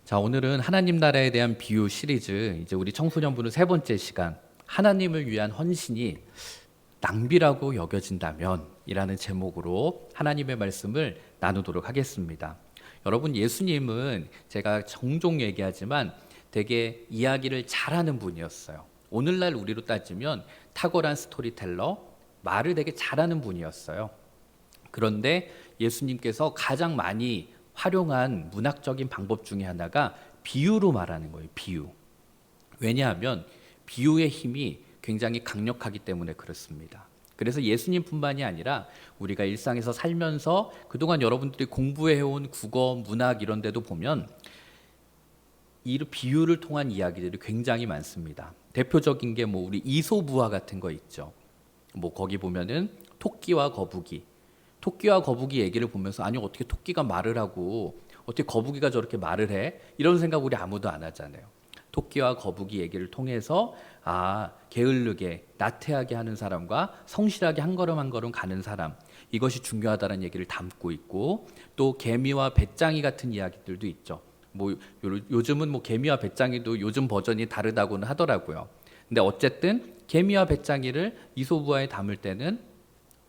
자, 오늘은 하나님 나라에 대한 비유 시리즈, 이제 우리 청소년부는 세 번째 시간, 하나님을 위한 헌신이 낭비라고 여겨진다면 이라는 제목으로 하나님의 말씀을 나누도록 하겠습니다. 여러분, 예수님은 제가 종종 얘기하지만 되게 이야기를 잘하는 분이었어요. 오늘날 우리로 따지면 탁월한 스토리텔러, 말을 되게 잘하는 분이었어요. 그런데 예수님께서 가장 많이 활용한 문학적인 방법 중에 하나가 비유로 말하는 거예요. 비유. 왜냐하면 비유의 힘이 굉장히 강력하기 때문에 그렇습니다. 그래서 예수님뿐만이 아니라 우리가 일상에서 살면서 그동안 여러분들이 공부해온 국어, 문학 이런 데도 보면 이 비유를 통한 이야기들이 굉장히 많습니다. 대표적인 게 뭐 우리 이솝우화 같은 거 있죠. 뭐 거기 보면은 토끼와 거북이. 토끼와 거북이 얘기를 보면서 아니 어떻게 토끼가 말을 하고 어떻게 거북이가 저렇게 말을 해? 이런 생각 우리 아무도 안 하잖아요. 토끼와 거북이 얘기를 통해서 게을르게 나태하게 하는 사람과 성실하게 한 걸음 한 걸음 가는 사람, 이것이 중요하다는 얘기를 담고 있고, 또 개미와 배짱이 같은 이야기들도 있죠. 뭐 요즘은 뭐 개미와 배짱이도 요즘 버전이 다르다고는 하더라고요. 근데 어쨌든 개미와 배짱이를 이솝우화에 담을 때는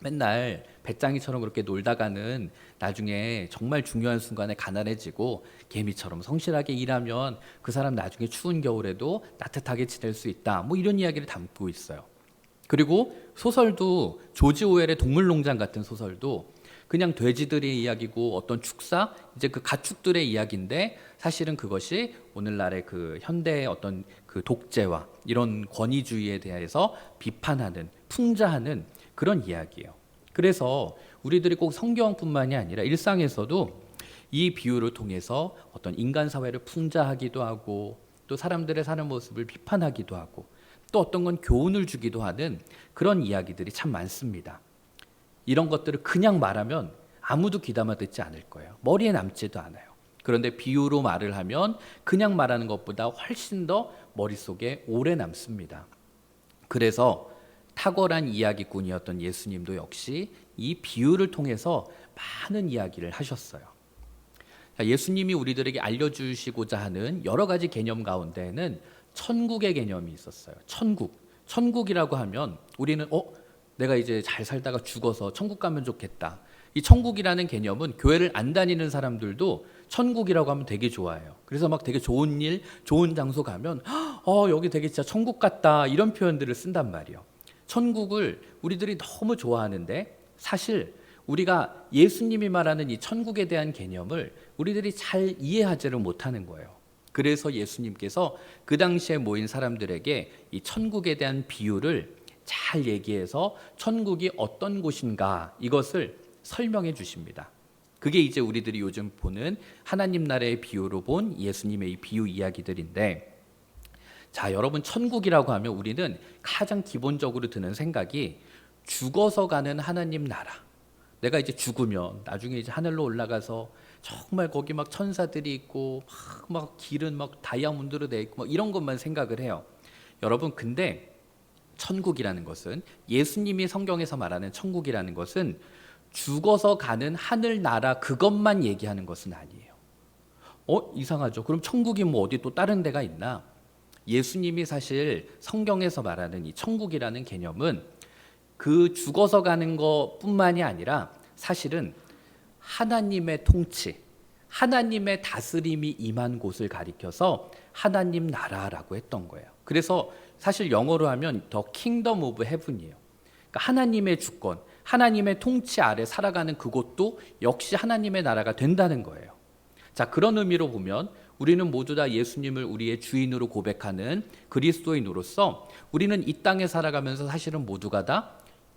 맨날 배짱이처럼 그렇게 놀다가는 나중에 정말 중요한 순간에 가난해지고 개미처럼 성실하게 일하면 그 사람 나중에 추운 겨울에도 따뜻하게 지낼 수 있다. 뭐 이런 이야기를 담고 있어요. 그리고 소설도 조지 오웰의 동물농장 같은 소설도 그냥 돼지들의 이야기고 어떤 축사, 이제 그 가축들의 이야기인데 사실은 그것이 오늘날의 그 현대의 어떤 그 독재와 이런 권위주의에 대해서 비판하는, 풍자하는 그런 이야기예요. 그래서 우리들이 꼭 성경뿐만이 아니라 일상에서도 이 비유를 통해서 어떤 인간 사회를 풍자하기도 하고 또 사람들의 사는 모습을 비판하기도 하고 또 어떤 건 교훈을 주기도 하는 그런 이야기들이 참 많습니다. 이런 것들을 그냥 말하면 아무도 귀담아 듣지 않을 거예요. 머리에 남지도 않아요. 그런데 비유로 말을 하면 그냥 말하는 것보다 훨씬 더 머릿속에 오래 남습니다. 그래서 탁월한 이야기꾼이었던 예수님도 역시 이 비유를 통해서 많은 이야기를 하셨어요. 예수님이 우리들에게 알려주시고자 하는 여러 가지 개념 가운데는 천국의 개념이 있었어요. 천국이라고 하면 우리는 내가 이제 잘 살다가 죽어서 천국 가면 좋겠다. 이 천국이라는 개념은 교회를 안 다니는 사람들도 천국이라고 하면 되게 좋아해요. 그래서 막 되게 좋은 일, 좋은 장소 가면 여기 되게 진짜 천국 같다 이런 표현들을 쓴단 말이에요. 천국을 우리들이 너무 좋아하는데 사실 우리가 예수님이 말하는 이 천국에 대한 개념을 우리들이 잘 이해하지를 못하는 거예요. 그래서 예수님께서 그 당시에 모인 사람들에게 이 천국에 대한 비유를 잘 얘기해서 천국이 어떤 곳인가 이것을 설명해 주십니다. 그게 이제 우리들이 요즘 보는 하나님 나라의 비유로 본 예수님의 이 비유 이야기들인데, 자, 여러분, 천국이라고 하면 우리는 가장 기본적으로 드는 생각이 죽어서 가는 하나님 나라. 내가 이제 죽으면 나중에 이제 하늘로 올라가서 정말 거기 막 천사들이 있고 막 길은 막 다이아몬드로 돼 있고 막 이런 것만 생각을 해요. 여러분, 근데 천국이라는 것은, 예수님이 성경에서 말하는 천국이라는 것은 죽어서 가는 하늘 나라 그것만 얘기하는 것은 아니에요. 이상하죠. 그럼 천국이 뭐 어디 또 다른 데가 있나? 예수님이 사실 성경에서 말하는 이 천국이라는 개념은 그 죽어서 가는 것뿐만이 아니라 사실은 하나님의 통치, 하나님의 다스림이 임한 곳을 가리켜서 하나님 나라라고 했던 거예요. 그래서 사실 영어로 하면 The Kingdom of Heaven이에요. 그러니까 하나님의 주권, 하나님의 통치 아래 살아가는 그곳도 역시 하나님의 나라가 된다는 거예요. 자, 그런 의미로 보면 우리는 모두 다 예수님을 우리의 주인으로 고백하는 그리스도인으로서 우리는 이 땅에 살아가면서 사실은 모두가 다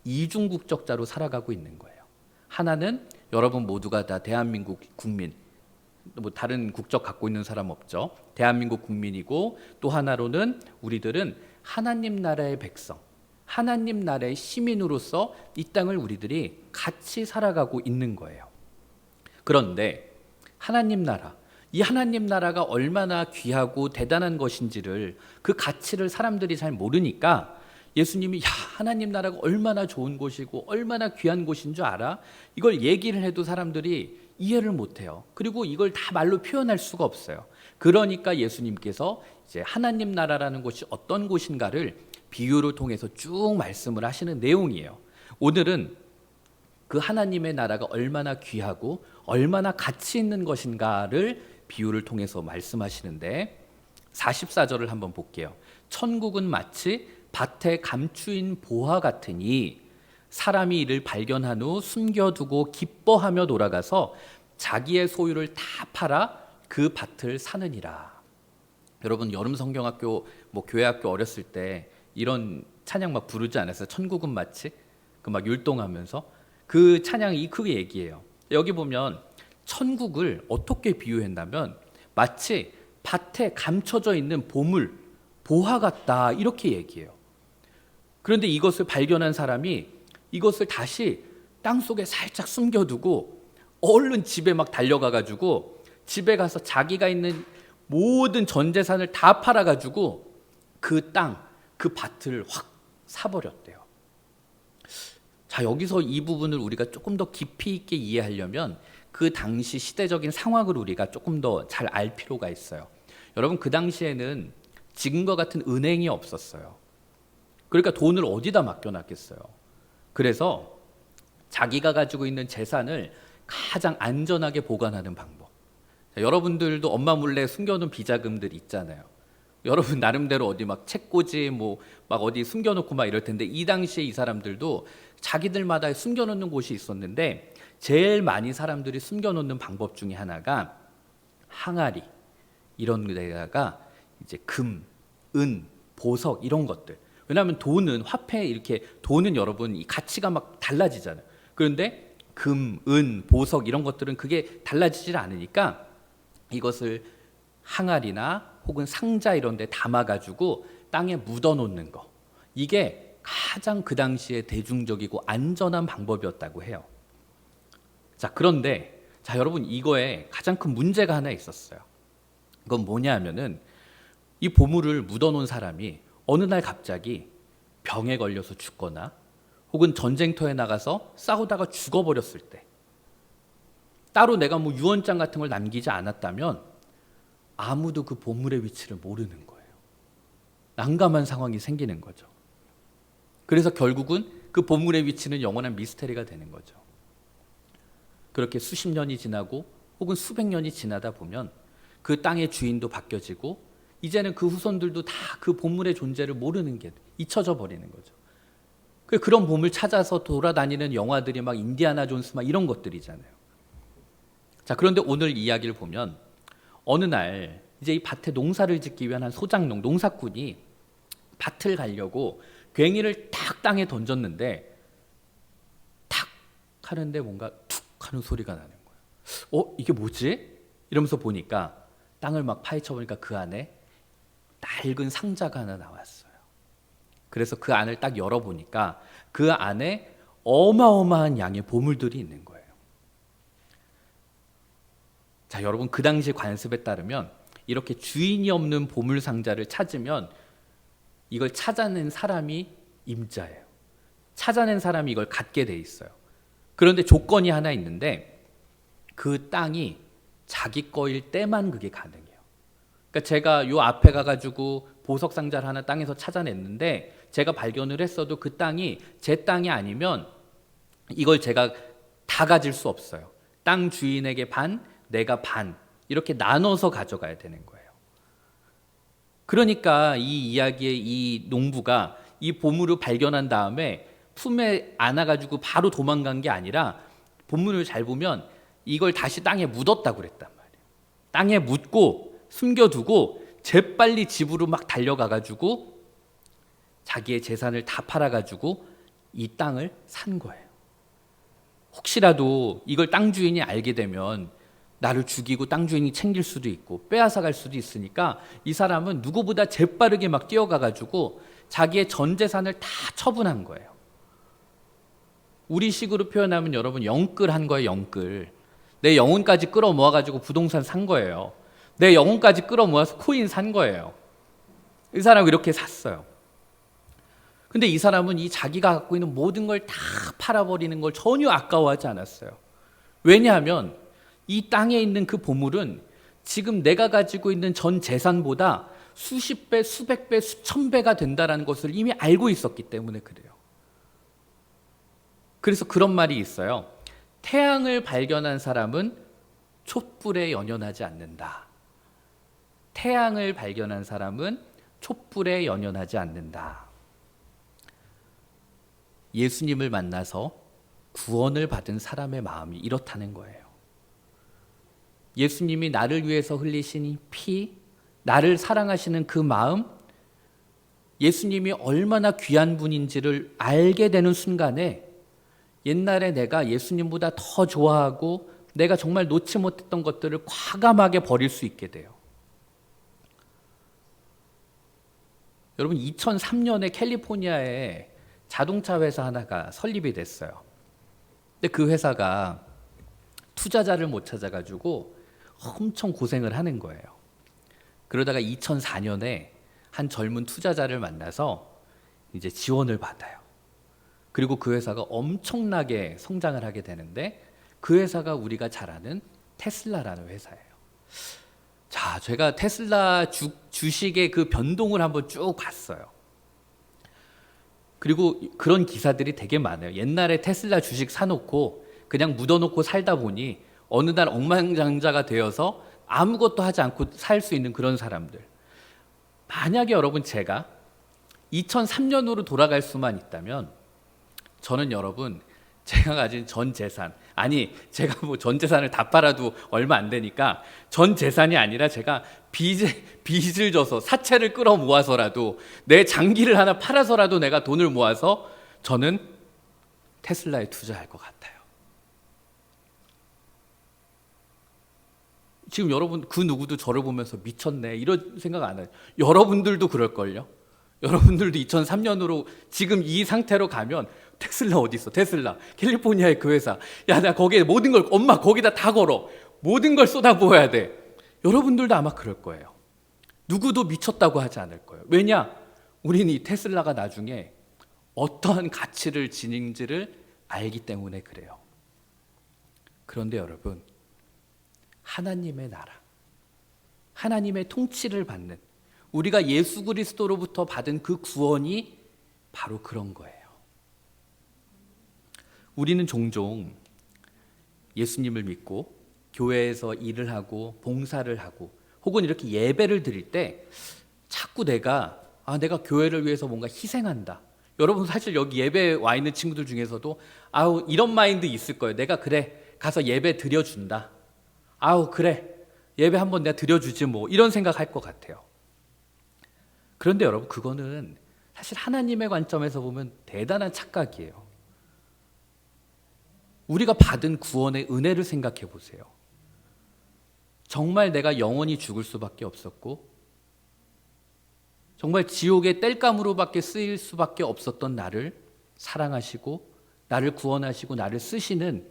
이중국적자로 살아가고 있는 거예요. 하나는 여러분 모두가 다 대한민국 국민, 뭐 다른 국적 갖고 있는 사람 없죠. 대한민국 국민이고, 또 하나로는 우리들은 하나님 나라의 백성, 하나님 나라의 시민으로서 이 땅을 우리들이 같이 살아가고 있는 거예요. 그런데 하나님 나라, 이 하나님 나라가 얼마나 귀하고 대단한 것인지를, 그 가치를 사람들이 잘 모르니까 예수님이 하나님 나라가 얼마나 좋은 곳이고 얼마나 귀한 곳인 줄 알아? 이걸 얘기를 해도 사람들이 이해를 못해요. 그리고 이걸 다 말로 표현할 수가 없어요. 그러니까 예수님께서 이제 하나님 나라라는 곳이 어떤 곳인가를 비유를 통해서 쭉 말씀을 하시는 내용이에요. 오늘은 그 하나님의 나라가 얼마나 귀하고 얼마나 가치 있는 것인가를 비유를 통해서 말씀하시는데 44절을 한번 볼게요. 천국은 마치 밭에 감추인 보화 같으니 사람이 이를 발견한 후 숨겨두고 기뻐하며 돌아가서 자기의 소유를 다 팔아 그 밭을 사느니라. 여러분 여름 성경학교 교회학교 어렸을 때 이런 찬양 막 부르지 않았어요? 천국은 마치 그 막 율동하면서 그 찬양이 그 얘기예요. 여기 보면 천국을 어떻게 비유했냐면 마치 밭에 감춰져 있는 보물, 보화 같다 이렇게 얘기해요. 그런데 이것을 발견한 사람이 이것을 다시 땅속에 살짝 숨겨두고 얼른 집에 막 달려가가지고 집에 가서 자기가 있는 모든 전 재산을 다 팔아가지고 그 땅, 그 밭을 확 사버렸대요. 자, 여기서 이 부분을 우리가 조금 더 깊이 있게 이해하려면 그 당시 시대적인 상황을 우리가 조금 더 잘 알 필요가 있어요. 여러분 그 당시에는 지금과 같은 은행이 없었어요. 그러니까 돈을 어디다 맡겨놨겠어요. 그래서 자기가 가지고 있는 재산을 가장 안전하게 보관하는 방법. 자, 여러분들도 엄마 몰래 숨겨놓은 비자금들 있잖아요. 여러분 나름대로 어디 막 책꽂이 막 어디 숨겨놓고 막 이럴 텐데 이 당시에 이 사람들도 자기들마다 숨겨놓는 곳이 있었는데 제일 많이 사람들이 숨겨놓는 방법 중에 하나가 항아리 이런 데다가 이제 금, 은, 보석 이런 것들. 왜냐하면 돈은 화폐 이렇게 돈은 여러분 이 가치가 막 달라지잖아요. 그런데 금, 은, 보석 이런 것들은 그게 달라지질 않으니까 이것을 항아리나 혹은 상자 이런 데 담아가지고 땅에 묻어놓는 거. 이게 가장 그 당시에 대중적이고 안전한 방법이었다고 해요. 자, 그런데 자, 여러분 이거에 가장 큰 문제가 하나 있었어요. 그건 뭐냐 하면은 이 보물을 묻어놓은 사람이 어느 날 갑자기 병에 걸려서 죽거나 혹은 전쟁터에 나가서 싸우다가 죽어버렸을 때 따로 내가 유언장 같은 걸 남기지 않았다면 아무도 그 보물의 위치를 모르는 거예요. 난감한 상황이 생기는 거죠. 그래서 결국은 그 보물의 위치는 영원한 미스테리가 되는 거죠. 그렇게 수십 년이 지나고 혹은 수백 년이 지나다 보면 그 땅의 주인도 바뀌어지고 이제는 그 후손들도 다 그 보물의 존재를 모르는 게 잊혀져 버리는 거죠. 그런 보물 찾아서 돌아다니는 영화들이 막 인디아나 존스 막 이런 것들이잖아요. 자, 그런데 오늘 이야기를 보면 어느 날 이제 이 밭에 농사를 짓기 위한 한 소작농, 농사꾼이 밭을 가려고 괭이를 탁 땅에 던졌는데 탁 하는데 뭔가 툭 하는 소리가 나는 거예요. 이게 뭐지? 이러면서 보니까 땅을 막 파헤쳐 보니까 그 안에 낡은 상자가 하나 나왔어요. 그래서 그 안을 딱 열어보니까 그 안에 어마어마한 양의 보물들이 있는 거예요. 자, 여러분 그 당시 관습에 따르면 이렇게 주인이 없는 보물 상자를 찾으면 이걸 찾아낸 사람이 임자예요. 찾아낸 사람이 이걸 갖게 돼 있어요. 그런데 조건이 하나 있는데 그 땅이 자기 거일 때만 그게 가능해요. 그러니까 제가 요 앞에 가가지고 보석 상자를 하나 땅에서 찾아냈는데 제가 발견을 했어도 그 땅이 제 땅이 아니면 이걸 제가 다 가질 수 없어요. 땅 주인에게 반, 내가 반 이렇게 나눠서 가져가야 되는 거예요. 그러니까 이 이야기의 이 농부가 이 보물을 발견한 다음에 품에 안아가지고 바로 도망간 게 아니라 본문을 잘 보면 이걸 다시 땅에 묻었다고 그랬단 말이에요. 땅에 묻고 숨겨두고 재빨리 집으로 막 달려가가지고 자기의 재산을 다 팔아가지고 이 땅을 산 거예요. 혹시라도 이걸 땅 주인이 알게 되면 나를 죽이고 땅 주인이 챙길 수도 있고 빼앗아 갈 수도 있으니까 이 사람은 누구보다 재빠르게 막 뛰어가가지고 자기의 전 재산을 다 처분한 거예요. 우리식으로 표현하면 여러분 영끌한 거예요. 영끌. 내 영혼까지 끌어모아가지고 부동산 산 거예요. 내 영혼까지 끌어모아서 코인 산 거예요. 이 사람은 이렇게 샀어요. 근데 이 사람은 이 자기가 갖고 있는 모든 걸 다 팔아버리는 걸 전혀 아까워하지 않았어요. 왜냐하면 이 땅에 있는 그 보물은 지금 내가 가지고 있는 전 재산보다 수십 배, 수백 배, 수천 배가 된다는 것을 이미 알고 있었기 때문에 그래요. 그래서 그런 말이 있어요. 태양을 발견한 사람은 촛불에 연연하지 않는다. 태양을 발견한 사람은 촛불에 연연하지 않는다. 예수님을 만나서 구원을 받은 사람의 마음이 이렇다는 거예요. 예수님이 나를 위해서 흘리신 이 피, 나를 사랑하시는 그 마음, 예수님이 얼마나 귀한 분인지를 알게 되는 순간에 옛날에 내가 예수님보다 더 좋아하고 내가 정말 놓지 못했던 것들을 과감하게 버릴 수 있게 돼요. 여러분, 2003년에 캘리포니아에 자동차 회사 하나가 설립이 됐어요. 근데 그 회사가 투자자를 못 찾아가지고 엄청 고생을 하는 거예요. 그러다가 2004년에 한 젊은 투자자를 만나서 이제 지원을 받아요. 그리고 그 회사가 엄청나게 성장을 하게 되는데 그 회사가 우리가 잘 아는 테슬라라는 회사예요. 자, 제가 테슬라 주식의 그 변동을 한번 쭉 봤어요. 그리고 그런 기사들이 되게 많아요. 옛날에 테슬라 주식 사놓고 그냥 묻어놓고 살다 보니 어느 날 억만장자가 되어서 아무것도 하지 않고 살 수 있는 그런 사람들. 만약에 여러분 제가 2003년으로 돌아갈 수만 있다면 저는 여러분 제가 가진 전 재산, 아니 제가 뭐 전 재산을 다 팔아도 얼마 안 되니까 전 재산이 아니라 제가 빚을 져서 사채를 끌어 모아서라도 내 장기를 하나 팔아서라도 내가 돈을 모아서 저는 테슬라에 투자할 것 같아요. 지금 여러분 그 누구도 저를 보면서 미쳤네 이런 생각 안 해요. 여러분들도 그럴걸요. 여러분들도 2003년으로 지금 이 상태로 가면 테슬라 어디 있어? 테슬라 캘리포니아의 그 회사. 야, 나 거기에 모든 걸 엄마 거기다 다 걸어. 모든 걸 쏟아부어야 돼. 여러분들도 아마 그럴 거예요. 누구도 미쳤다고 하지 않을 거예요. 왜냐? 우리는 이 테슬라가 나중에 어떠한 가치를 지닌지를 알기 때문에 그래요. 그런데 여러분, 하나님의 나라, 하나님의 통치를 받는 우리가 예수 그리스도로부터 받은 그 구원이 바로 그런 거예요. 우리는 종종 예수님을 믿고 교회에서 일을 하고 봉사를 하고 혹은 이렇게 예배를 드릴 때 자꾸 내가 교회를 위해서 뭔가 희생한다. 여러분 사실 여기 예배 와 있는 친구들 중에서도 이런 마인드 있을 거예요. 내가 그래 가서 예배 드려준다. 그래 예배 한번 내가 드려주지 뭐 이런 생각할 것 같아요. 그런데 여러분 그거는 사실 하나님의 관점에서 보면 대단한 착각이에요. 우리가 받은 구원의 은혜를 생각해 보세요. 정말 내가 영원히 죽을 수밖에 없었고 정말 지옥의 땔감으로밖에 쓰일 수밖에 없었던 나를 사랑하시고 나를 구원하시고 나를 쓰시는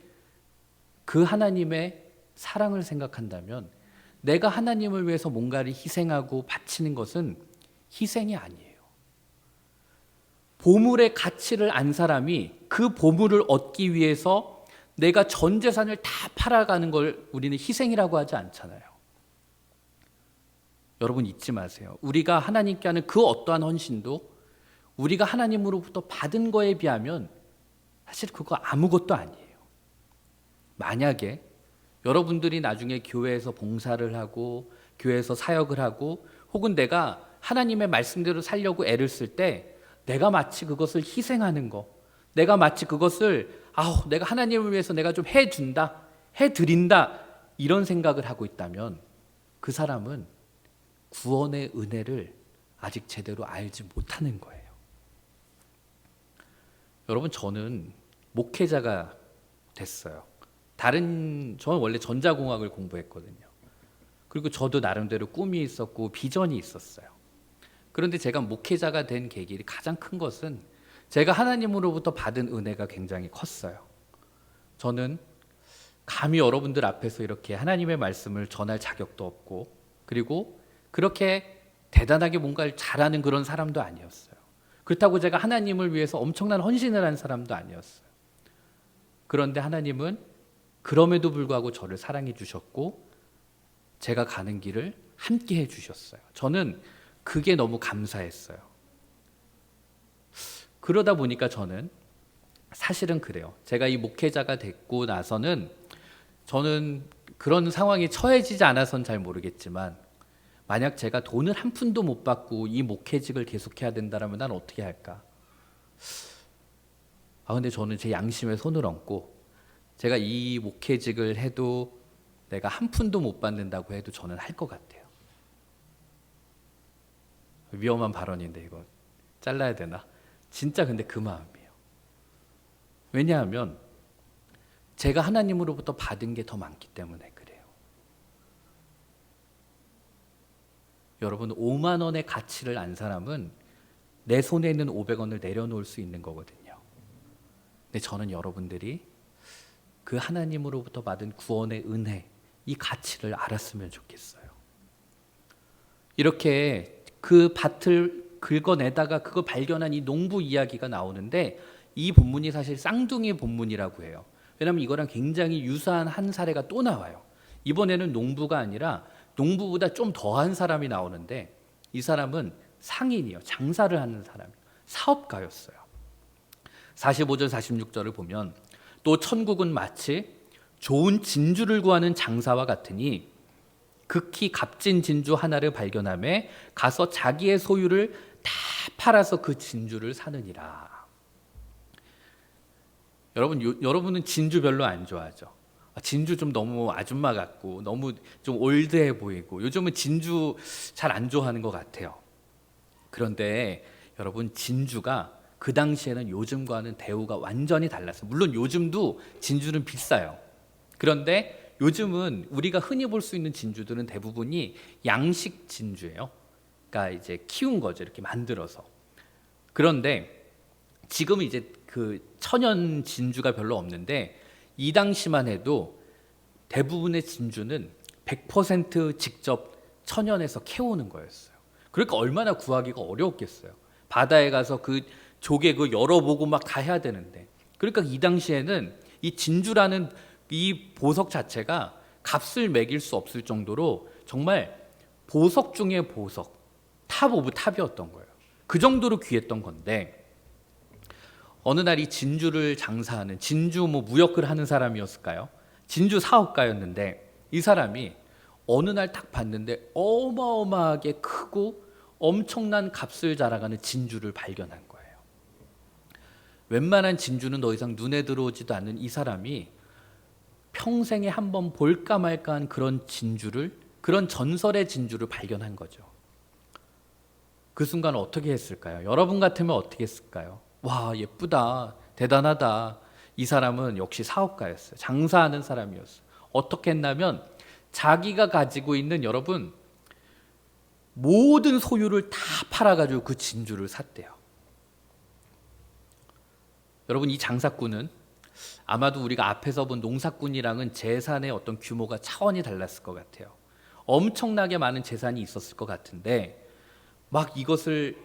그 하나님의 사랑을 생각한다면 내가 하나님을 위해서 뭔가를 희생하고 바치는 것은 희생이 아니에요. 보물의 가치를 안 사람이 그 보물을 얻기 위해서 내가 전 재산을 다 팔아가는 걸 우리는 희생이라고 하지 않잖아요. 여러분 잊지 마세요. 우리가 하나님께 하는 그 어떠한 헌신도 우리가 하나님으로부터 받은 거에 비하면 사실 그거 아무것도 아니에요. 만약에 여러분들이 나중에 교회에서 봉사를 하고 교회에서 사역을 하고 혹은 내가 하나님의 말씀대로 살려고 애를 쓸 때 내가 마치 그것을 희생하는 거, 내가 마치 그것을 내가 하나님을 위해서 내가 좀 해준다, 해드린다 이런 생각을 하고 있다면 그 사람은 구원의 은혜를 아직 제대로 알지 못하는 거예요. 여러분 저는 목회자가 됐어요. 저는 원래 전자공학을 공부했거든요. 그리고 저도 나름대로 꿈이 있었고 비전이 있었어요. 그런데 제가 목회자가 된 계기 가장 큰 것은 제가 하나님으로부터 받은 은혜가 굉장히 컸어요. 저는 감히 여러분들 앞에서 이렇게 하나님의 말씀을 전할 자격도 없고 그리고 그렇게 대단하게 뭔가를 잘하는 그런 사람도 아니었어요. 그렇다고 제가 하나님을 위해서 엄청난 헌신을 한 사람도 아니었어요. 그런데 하나님은 그럼에도 불구하고 저를 사랑해 주셨고 제가 가는 길을 함께 해 주셨어요. 저는 그게 너무 감사했어요. 그러다 보니까 저는 사실은 그래요. 제가 이 목회자가 됐고 나서는 저는 그런 상황에 처해지지 않아서는 잘 모르겠지만 만약 제가 돈을 한 푼도 못 받고 이 목회직을 계속해야 된다면 난 어떻게 할까? 근데 저는 제 양심에 손을 얹고 제가 이 목회직을 해도 내가 한 푼도 못 받는다고 해도 저는 할 것 같아요. 위험한 발언인데 이거 잘라야 되나? 진짜 근데 그 마음이에요. 왜냐하면 제가 하나님으로부터 받은 게 더 많기 때문에 그래요. 여러분 5만 원의 가치를 안 사람은 내 손에 있는 500원을 내려놓을 수 있는 거거든요. 근데 저는 여러분들이 그 하나님으로부터 받은 구원의 은혜, 이 가치를 알았으면 좋겠어요. 이렇게 그 밭을 긁어내다가 그거 발견한 이 농부 이야기가 나오는데 이 본문이 사실 쌍둥이 본문이라고 해요. 왜냐하면 이거랑 굉장히 유사한 한 사례가 또 나와요. 이번에는 농부가 아니라 농부보다 좀 더한 사람이 나오는데 이 사람은 상인이요. 장사를 하는 사람이요. 사업가였어요. 45절 46절을 보면 또 천국은 마치 좋은 진주를 구하는 장사와 같으니 극히 값진 진주 하나를 발견하며 가서 자기의 소유를 다 팔아서 그 진주를 사느니라. 여러분은 진주 별로 안 좋아하죠? 진주 좀 너무 아줌마 같고 너무 좀 올드해 보이고 요즘은 진주 잘 안 좋아하는 것 같아요. 그런데 여러분 진주가 그 당시에는 요즘과는 대우가 완전히 달랐어요. 물론 요즘도 진주는 비싸요. 그런데 요즘은 우리가 흔히 볼 수 있는 진주들은 대부분이 양식 진주예요. 그러니까 이제 키운 거죠. 이렇게 만들어서. 그런데 지금은 이제 그 천연 진주가 별로 없는데 이 당시만 해도 대부분의 진주는 100% 직접 천연에서 캐오는 거였어요. 그러니까 얼마나 구하기가 어려웠겠어요. 바다에 가서 그 조개 그 열어보고 막 다 해야 되는데. 그러니까 이 당시에는 이 진주라는 이 보석 자체가 값을 매길 수 없을 정도로 정말 보석 중에 보석, 탑 오브 탑이었던 거예요. 그 정도로 귀했던 건데 어느 날 이 진주를 장사하는 진주 무역을 하는 사람이었을까요? 진주 사업가였는데 이 사람이 어느 날 딱 봤는데 어마어마하게 크고 엄청난 값을 자랑하는 진주를 발견한 거예요. 웬만한 진주는 더 이상 눈에 들어오지도 않는 이 사람이 평생에 한번 볼까 말까한 그런 진주를, 그런 전설의 진주를 발견한 거죠. 그 순간 어떻게 했을까요? 여러분 같으면 어떻게 했을까요? 와, 예쁘다, 대단하다. 이 사람은 역시 사업가였어요. 장사하는 사람이었어요. 어떻게 했냐면 자기가 가지고 있는 여러분 모든 소유를 다 팔아가지고 그 진주를 샀대요. 여러분 이 장사꾼은 아마도 우리가 앞에서 본 농사꾼이랑은 재산의 어떤 규모가 차원이 달랐을 것 같아요. 엄청나게 많은 재산이 있었을 것 같은데 막 이것을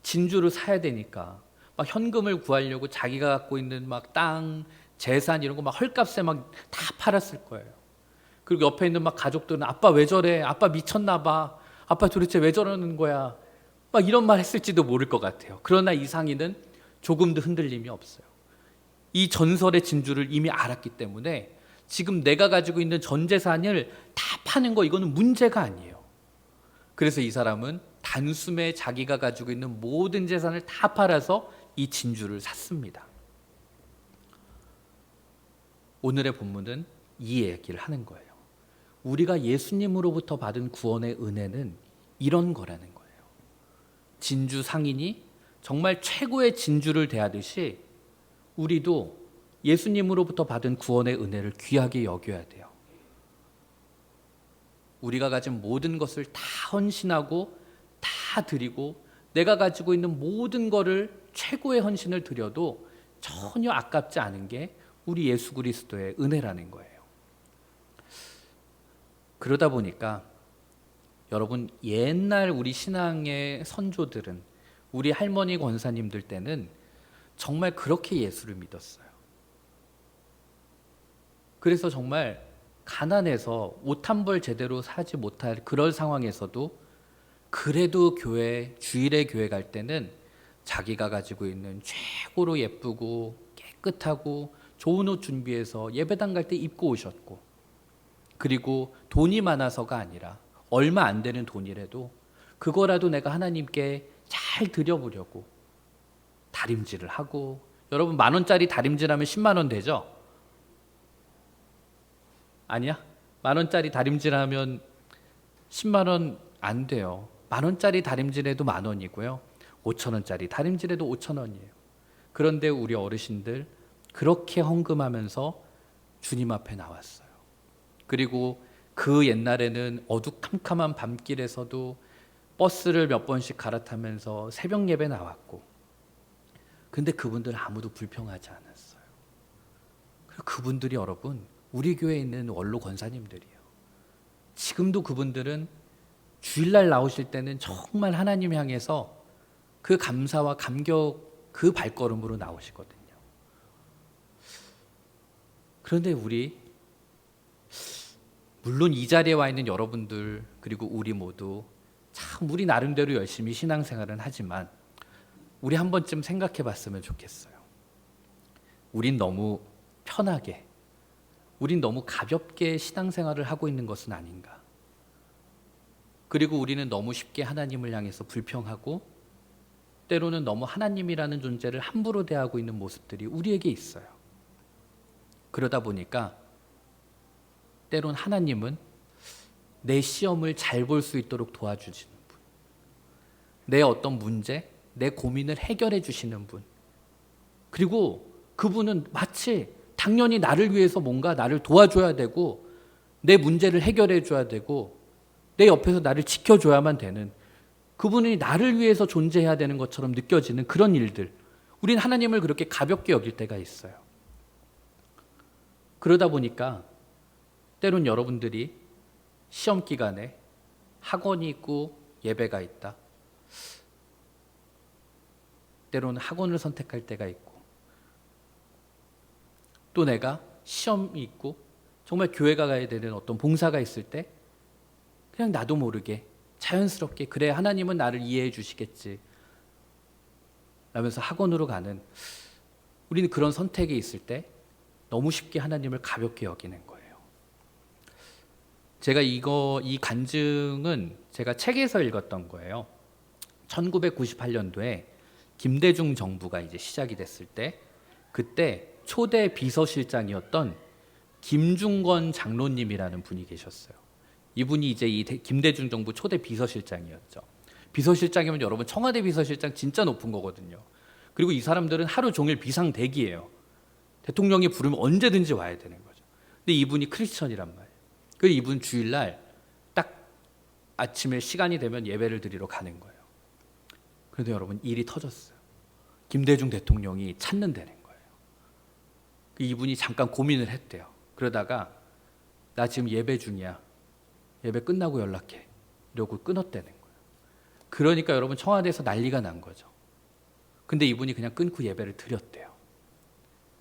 진주를 사야 되니까 막 현금을 구하려고 자기가 갖고 있는 막 땅, 재산 이런 거 막 헐값에 막 다 팔았을 거예요. 그리고 옆에 있는 막 가족들은 아빠 왜 저래? 아빠 미쳤나 봐. 아빠 도대체 왜 저러는 거야? 막 이런 말 했을지도 모를 것 같아요. 그러나 이 상인은 조금도 흔들림이 없어요. 이 전설의 진주를 이미 알았기 때문에 지금 내가 가지고 있는 전 재산을 다 파는 거 이거는 문제가 아니에요. 그래서 이 사람은 단숨에 자기가 가지고 있는 모든 재산을 다 팔아서 이 진주를 샀습니다. 오늘의 본문은 이 얘기를 하는 거예요. 우리가 예수님으로부터 받은 구원의 은혜는 이런 거라는 거예요. 진주 상인이 정말 최고의 진주를 대하듯이 우리도 예수님으로부터 받은 구원의 은혜를 귀하게 여겨야 돼요. 우리가 가진 모든 것을 다 헌신하고 다 드리고 내가 가지고 있는 모든 것을 최고의 헌신을 드려도 전혀 아깝지 않은 게 우리 예수 그리스도의 은혜라는 거예요. 그러다 보니까 여러분 옛날 우리 신앙의 선조들은 우리 할머니 권사님들 때는 정말 그렇게 예수를 믿었어요. 그래서 정말 가난해서 옷 한 벌 제대로 사지 못할 그럴 상황에서도 그래도 주일에 교회 갈 때는 자기가 가지고 있는 최고로 예쁘고 깨끗하고 좋은 옷 준비해서 예배당 갈 때 입고 오셨고, 그리고 돈이 많아서가 아니라 얼마 안 되는 돈이라도 그거라도 내가 하나님께 잘 드려보려고 다림질을 하고, 여러분 10,000원짜리 다림질하면 10만 원 되죠? 아니야? 10,000원짜리 다림질하면 10만 원 안 돼요. 10,000원짜리 다림질해도 10,000원이고요. 5,000원짜리 다림질해도 5,000원이에요. 그런데 우리 어르신들 그렇게 헌금하면서 주님 앞에 나왔어요. 그리고 그 옛날에는 어두컴컴한 밤길에서도 버스를 몇 번씩 갈아타면서 새벽 예배 나왔고, 근데 그분들 아무도 불평하지 않았어요. 그분들이 여러분 우리 교회에 있는 원로 권사님들이에요. 지금도 그분들은 주일날 나오실 때는 정말 하나님 향해서 그 감사와 감격 그 발걸음으로 나오시거든요. 그런데 물론 이 자리에 와 있는 여러분들 그리고 우리 모두 참 우리 나름대로 열심히 신앙생활은 하지만 우리 한 번쯤 생각해 봤으면 좋겠어요. 우린 너무 편하게, 우린 너무 가볍게 신앙생활을 하고 있는 것은 아닌가. 그리고 우리는 너무 쉽게 하나님을 향해서 불평하고 때로는 너무 하나님이라는 존재를 함부로 대하고 있는 모습들이 우리에게 있어요. 그러다 보니까 때론 하나님은 내 시험을 잘 볼 수 있도록 도와주시는 분, 내 어떤 문제, 내 고민을 해결해 주시는 분, 그리고 그분은 마치 당연히 나를 위해서 뭔가 나를 도와줘야 되고 내 문제를 해결해 줘야 되고 내 옆에서 나를 지켜줘야만 되는, 그분이 나를 위해서 존재해야 되는 것처럼 느껴지는 그런 일들, 우린 하나님을 그렇게 가볍게 여길 때가 있어요. 그러다 보니까 때론 여러분들이 시험 기간에 학원이 있고 예배가 있다, 때로는 학원을 선택할 때가 있고, 또 내가 시험이 있고 정말 교회가 가야 되는 어떤 봉사가 있을 때 그냥 나도 모르게 자연스럽게 그래 하나님은 나를 이해해 주시겠지 라면서 학원으로 가는, 우리는 그런 선택이 있을 때 너무 쉽게 하나님을 가볍게 여기는 거예요. 제가 이 간증은 제가 책에서 읽었던 거예요. 1998년도에 김대중 정부가 이제 시작이 됐을 때, 그때 초대 비서실장이었던 김중건 장로님이라는 분이 계셨어요. 이분이 이제 김대중 정부 초대 비서실장이었죠. 비서실장이면 여러분 청와대 비서실장 진짜 높은 거거든요. 그리고 이 사람들은 하루 종일 비상 대기예요. 대통령이 부르면 언제든지 와야 되는 거죠. 근데 이분이 크리스천이란 말이에요. 그래서 이분 주일날 딱 아침에 시간이 되면 예배를 드리러 가는 거예요. 그런데 여러분 일이 터졌어요. 김대중 대통령이 찾는다는 거예요. 이분이 잠깐 고민을 했대요. 그러다가 나 지금 예배 중이야, 예배 끝나고 연락해, 이러고 끊었다는 거예요. 그러니까 여러분 청와대에서 난리가 난 거죠. 근데 이분이 그냥 끊고 예배를 드렸대요.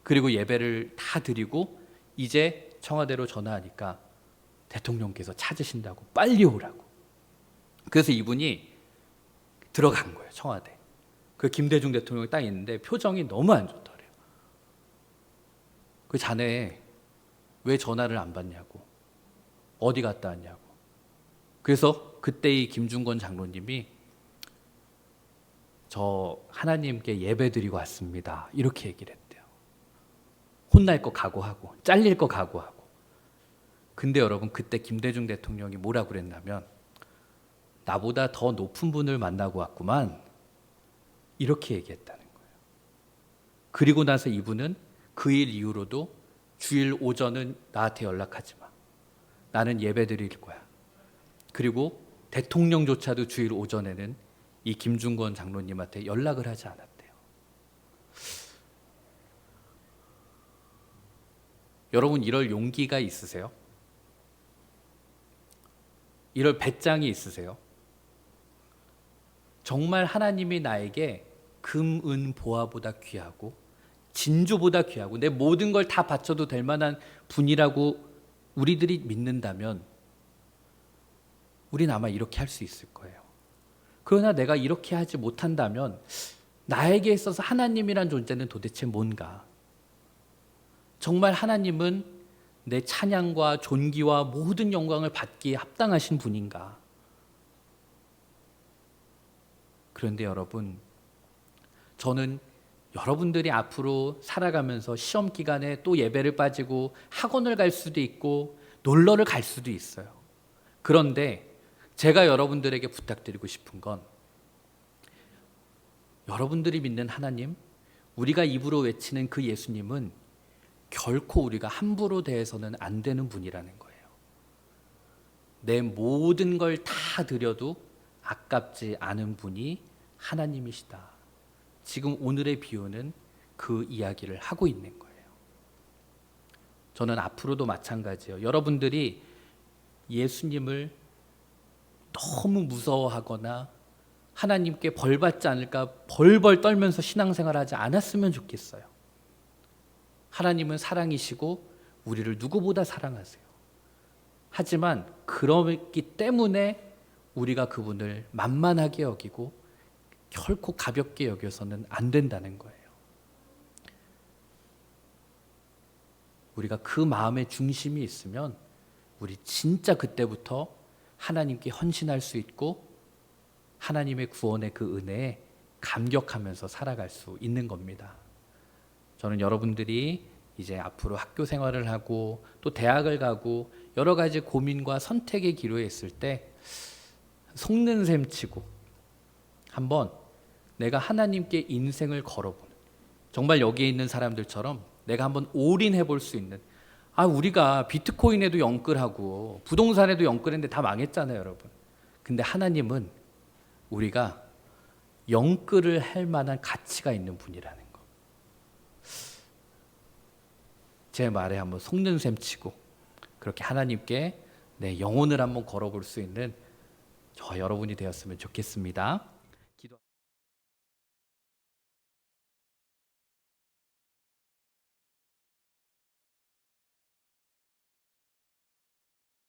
그리고 예배를 다 드리고 이제 청와대로 전화하니까 대통령께서 찾으신다고 빨리 오라고. 그래서 이분이 들어간 거예요, 청와대. 그 김대중 대통령이 딱 있는데 표정이 너무 안 좋더래요. 그 자네 왜 전화를 안 받냐고, 어디 갔다 왔냐고. 그래서 그때 이 김중건 장로님이 저 하나님께 예배 드리고 왔습니다, 이렇게 얘기를 했대요. 혼날 거 각오하고 잘릴 거 각오하고. 근데 여러분 그때 김대중 대통령이 뭐라고 그랬냐면 나보다 더 높은 분을 만나고 왔구만, 이렇게 얘기했다는 거예요. 그리고 나서 이분은 그 일 이후로도 주일 오전은 나한테 연락하지 마, 나는 예배 드릴 거야. 그리고 대통령조차도 주일 오전에는 이 김중건 장로님한테 연락을 하지 않았대요. 여러분 이럴 용기가 있으세요? 이럴 배짱이 있으세요? 정말 하나님이 나에게 금, 은, 보화보다 귀하고 진주보다 귀하고 내 모든 걸 다 바쳐도 될 만한 분이라고 우리들이 믿는다면 우린 아마 이렇게 할 수 있을 거예요. 그러나 내가 이렇게 하지 못한다면 나에게 있어서 하나님이란 존재는 도대체 뭔가? 정말 하나님은 내 찬양과 존귀와 모든 영광을 받기에 합당하신 분인가? 그런데 여러분, 저는 여러분들이 앞으로 살아가면서 시험 기간에 또 예배를 빠지고 학원을 갈 수도 있고 놀러를 갈 수도 있어요. 그런데 제가 여러분들에게 부탁드리고 싶은 건 여러분들이 믿는 하나님, 우리가 입으로 외치는 그 예수님은 결코 우리가 함부로 대해서는 안 되는 분이라는 거예요. 내 모든 걸 다 드려도 아깝지 않은 분이 하나님이시다. 지금 오늘의 비유는 그 이야기를 하고 있는 거예요. 저는 앞으로도 마찬가지예요. 여러분들이 예수님을 너무 무서워하거나 하나님께 벌 받지 않을까 벌벌 떨면서 신앙생활하지 않았으면 좋겠어요. 하나님은 사랑이시고 우리를 누구보다 사랑하세요. 하지만 그렇기 때문에 우리가 그분을 만만하게 여기고 결코 가볍게 여겨서는 안 된다는 거예요. 우리가 그 마음의 중심이 있으면 우리 진짜 그때부터 하나님께 헌신할 수 있고 하나님의 구원의 그 은혜에 감격하면서 살아갈 수 있는 겁니다. 저는 여러분들이 이제 앞으로 학교 생활을 하고 또 대학을 가고 여러 가지 고민과 선택의 기로에 있을 때 속는 셈 치고 한번 내가 하나님께 인생을 걸어보는, 정말 여기에 있는 사람들처럼 내가 한번 올인해 볼 수 있는, 우리가 비트코인에도 영끌하고 부동산에도 영끌했는데 다 망했잖아요, 여러분. 근데 하나님은 우리가 영끌을 할 만한 가치가 있는 분이라는 거. 제 말에 한번 속는 셈 치고 그렇게 하나님께 내 영혼을 한번 걸어볼 수 있는 저 여러분이 되었으면 좋겠습니다.